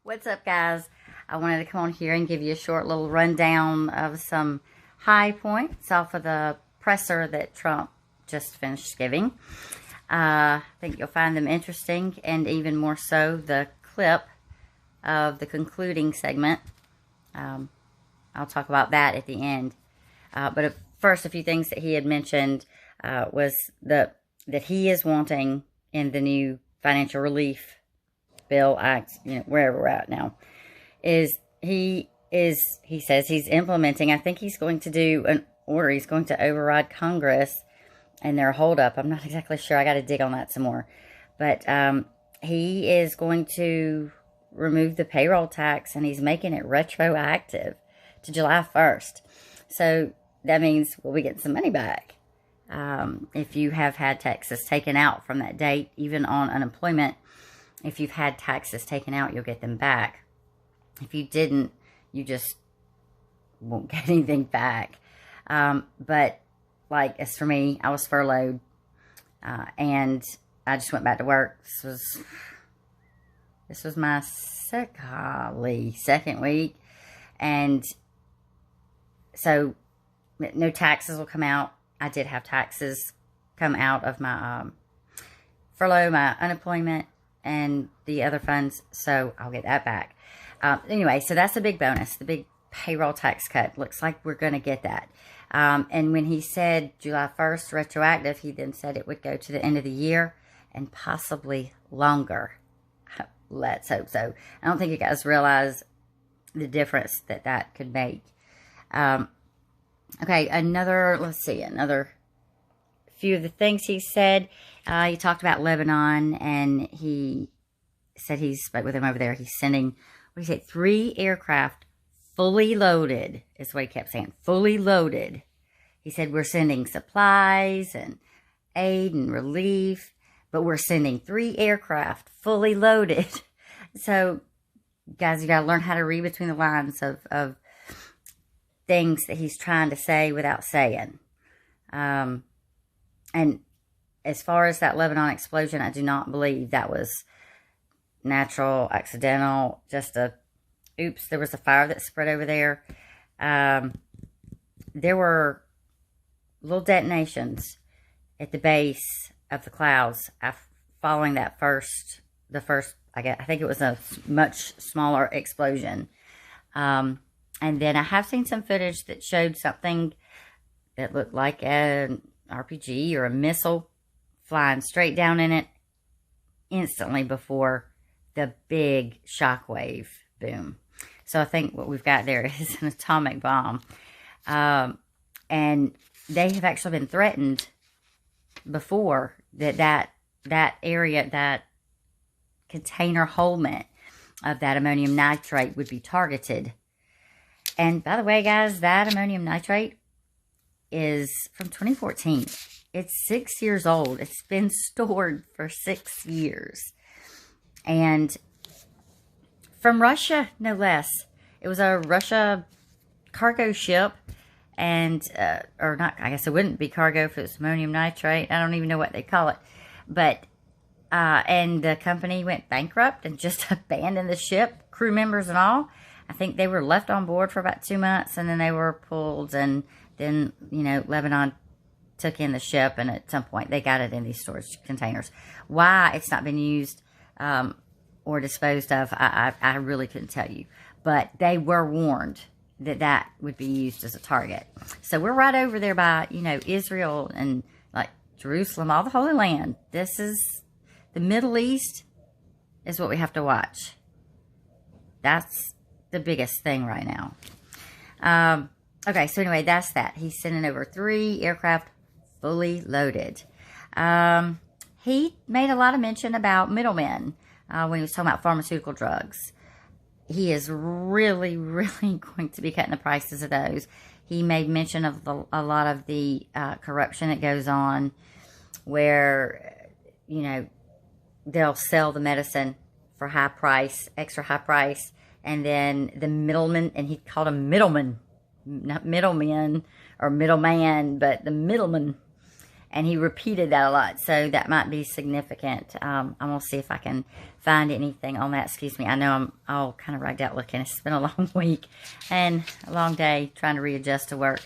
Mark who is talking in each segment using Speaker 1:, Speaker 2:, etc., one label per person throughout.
Speaker 1: What's up, guys? I wanted to come on here and give you a short little rundown of some high points off of the presser that Trump just finished giving. I think you'll find them interesting, and even more so the clip of the concluding segment. I'll talk about that at the end. But first, a few things that he had mentioned was that he is wanting in the new financial relief bill act, wherever we're at now, he says he's implementing. I think he's going to do an order. He's going to override Congress and their holdup. I'm not exactly sure. I got to dig on that some more. But he is going to remove the payroll tax, and he's making it retroactive to July 1st. So that means we'll be getting some money back. If you have had taxes taken out from that date, even on unemployment, if you've had taxes taken out, you'll get them back. If you didn't, you just won't get anything back. But like, as for me, I was furloughed, and I just went back to work. This was my second week, and so no taxes will come out. I did have taxes come out of my furlough, my unemployment, and the other funds, so I'll get that back. Anyway, so that's a big bonus, the big payroll tax cut. Looks like we're going to get that. And when he said July 1st, retroactive, he then said it would go to the end of the year and possibly longer. Let's hope so. I don't think you guys realize the difference that could make. Okay, another few of the things he said. He talked about Lebanon, and he said he spoke with him over there. He's sending, 3 aircraft fully loaded, is what he kept saying, fully loaded. He said, we're sending supplies and aid and relief, but we're sending 3 aircraft fully loaded. So, guys, you got to learn how to read between the lines of things that he's trying to say without saying. And as far as that Lebanon explosion, I do not believe that was natural, accidental, just oops, there was a fire that spread over there. There were little detonations at the base of the clouds following the first, I think it was a much smaller explosion. And then I have seen some footage that showed something that looked like an RPG or a missile flying straight down in it instantly before the big shockwave boom. So I think what we've got there is an atomic bomb. And they have actually been threatened before that area, that container holement of that ammonium nitrate would be targeted. And by the way, guys, that ammonium nitrate is from 2014. It's 6 years old. It's been stored for 6 years. And from Russia, no less. It was a Russia cargo ship. And, or not, I guess it wouldn't be cargo if it was ammonium nitrate. I don't even know what they call it. But, and the company went bankrupt and just abandoned the ship, crew members and all. I think they were left on board for about 2 months, and then they were pulled, and then, Lebanon took in the ship, and at some point they got it in these storage containers. Why it's not been used or disposed of, I really couldn't tell you. But they were warned that would be used as a target. So we're right over there by, Israel and like Jerusalem, all the Holy Land. This is the Middle East is what we have to watch. That's the biggest thing right now. Okay, so anyway, that's that. He's sending over 3 aircraft fully loaded. He made a lot of mention about middlemen when he was talking about pharmaceutical drugs. He is really, really going to be cutting the prices of those. He made mention of a lot of the corruption that goes on where, they'll sell the medicine for high price, extra high price, and then the middleman, and he called them middlemen, not middlemen or middleman, but the middleman And he repeated that a lot, so that might be significant. I'm going to see if I can find anything on that. Excuse me. I know I'm all kind of ragged out looking. It's been a long week and a long day trying to readjust to work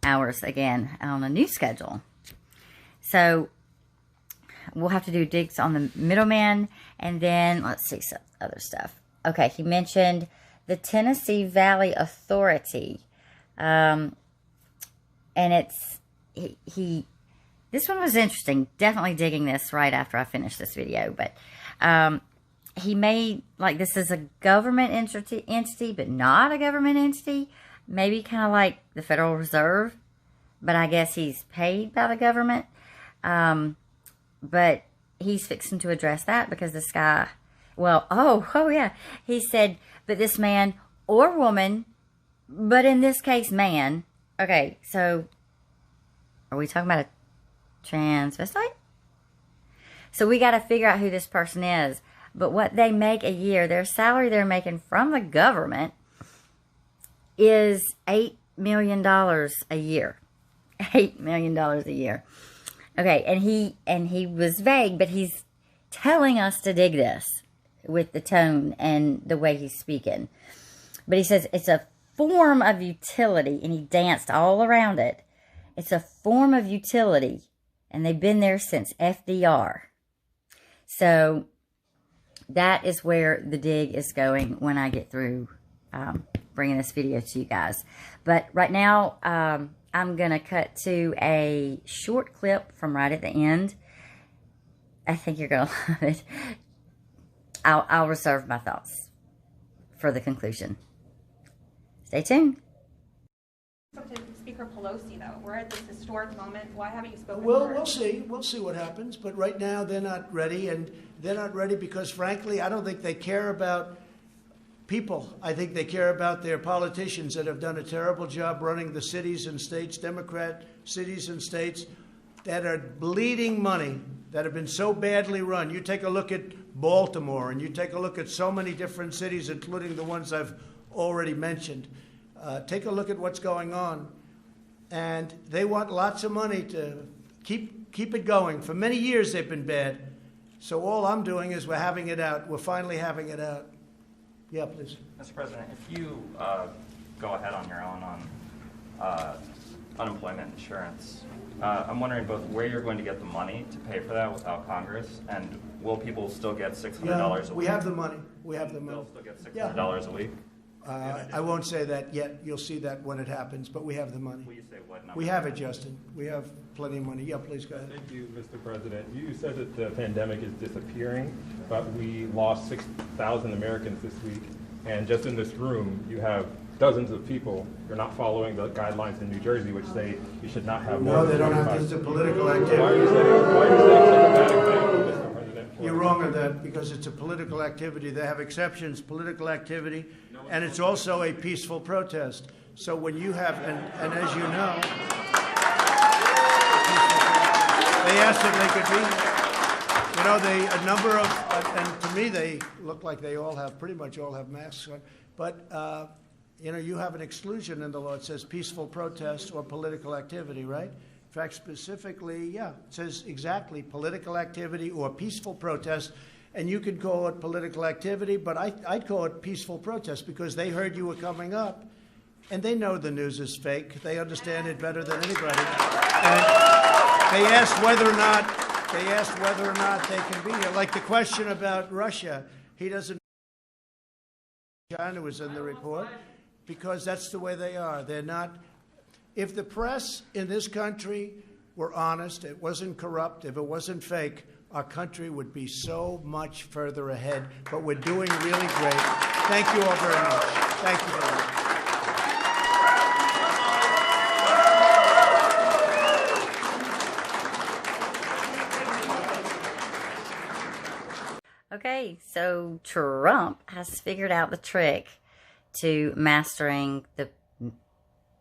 Speaker 1: hours again on a new schedule. So we'll have to do digs on the middleman, and then let's see some other stuff. Okay, he mentioned the Tennessee Valley Authority, and it's he. This one was interesting. Definitely digging this right after I finish this video, but he made like this is a government entity, but not a government entity. Maybe kind of like the Federal Reserve, but I guess he's paid by the government. But he's fixing to address that because this guy, well, oh yeah. He said, but this man or woman, but in this case, man. Okay, so are we talking about a transvestite? So we got to figure out who this person is. But what they make a year, their salary they're making from the government is $8 million a year. $8 million a year. Okay, and he was vague, but he's telling us to dig this with the tone and the way he's speaking. But he says it's a form of utility, and he danced all around it. It's a form of utility, and they've been there since FDR. So that is where the dig is going when I get through bringing this video to you guys. But right now, I'm going to cut to a short clip from right at the end. I think you're going to love it. I'll reserve my thoughts for the conclusion. Stay tuned.
Speaker 2: To Speaker Pelosi, though, we're at this historic moment. Why haven't you spoken?
Speaker 3: Well,
Speaker 2: to her?
Speaker 3: we'll see. We'll see what happens. But right now, they're not ready, and they're not ready because, frankly, I don't think they care about people. I think they care about their politicians that have done a terrible job running the cities and states, Democrat cities and states that are bleeding money, that have been so badly run. You take a look at Baltimore, and you take a look at so many different cities, including the ones I've already mentioned. Take a look at what's going on. And they want lots of money to keep it going. For many years, they've been bad. So all I'm doing is we're having it out. We're finally having it out. Yeah, please.
Speaker 4: Mr. President, if you go ahead on your own on unemployment insurance, I'm wondering both where you're going to get the money to pay for that without Congress, and will people still get $600 a week?
Speaker 3: We have the money. We have the money.
Speaker 4: They'll still get $600 a week?
Speaker 3: I won't say that yet. You'll see that when it happens, but we have the money.
Speaker 4: Will you say what number?
Speaker 3: We have it, Justin. We have plenty of money. Yeah, please go ahead.
Speaker 5: Thank you, Mr. President. You said that the pandemic is disappearing, but we lost 6,000 Americans this week. And just in this room, you have dozens of people who are not following the guidelines in New Jersey, which say you should not have more
Speaker 3: No,
Speaker 5: than
Speaker 3: they don't have
Speaker 5: 25.
Speaker 3: to. It's a political
Speaker 5: Why are
Speaker 3: activity.
Speaker 5: you saying such a bad example, Mr. President?
Speaker 3: You're wrong on that because it's a political activity. They have exceptions, political activity, and it's also a peaceful protest. So when you have, and as you know, they asked if they could be, you know, a number of, and to me they look like they all have, pretty much all have masks on, but, you know, you have an exclusion in the law. It says peaceful protest or political activity, right? In fact, specifically, yeah, it says exactly political activity or peaceful protest. And you could call it political activity, but I'd call it peaceful protest because they heard you were coming up, and they know the news is fake. They understand it better than anybody. And they asked whether or not they can be here. Like the question about Russia, he doesn't. China was in the report because that's the way they are. They're not. If the press in this country were honest, it wasn't corrupt, if it wasn't fake, our country would be so much further ahead. But we're doing really great. Thank you all very much. Thank you very much.
Speaker 1: Okay, so Trump has figured out the trick to mastering the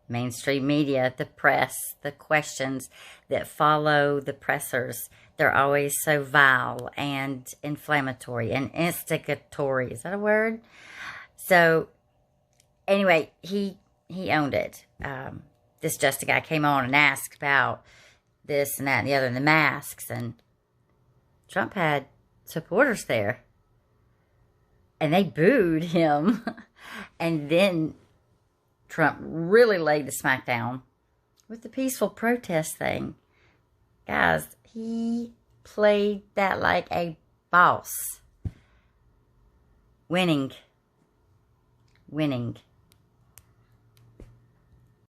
Speaker 1: mainstream media, the press, the questions that follow the pressers. They're always so vile and inflammatory and instigatory. Is that a word? So anyway, he owned it. This Just a Guy came on and asked about this and that and the other, and the masks. And Trump had supporters there. And they booed him. And then Trump really laid the smackdown with the peaceful protest thing. Guys, he played that like a boss. Winning.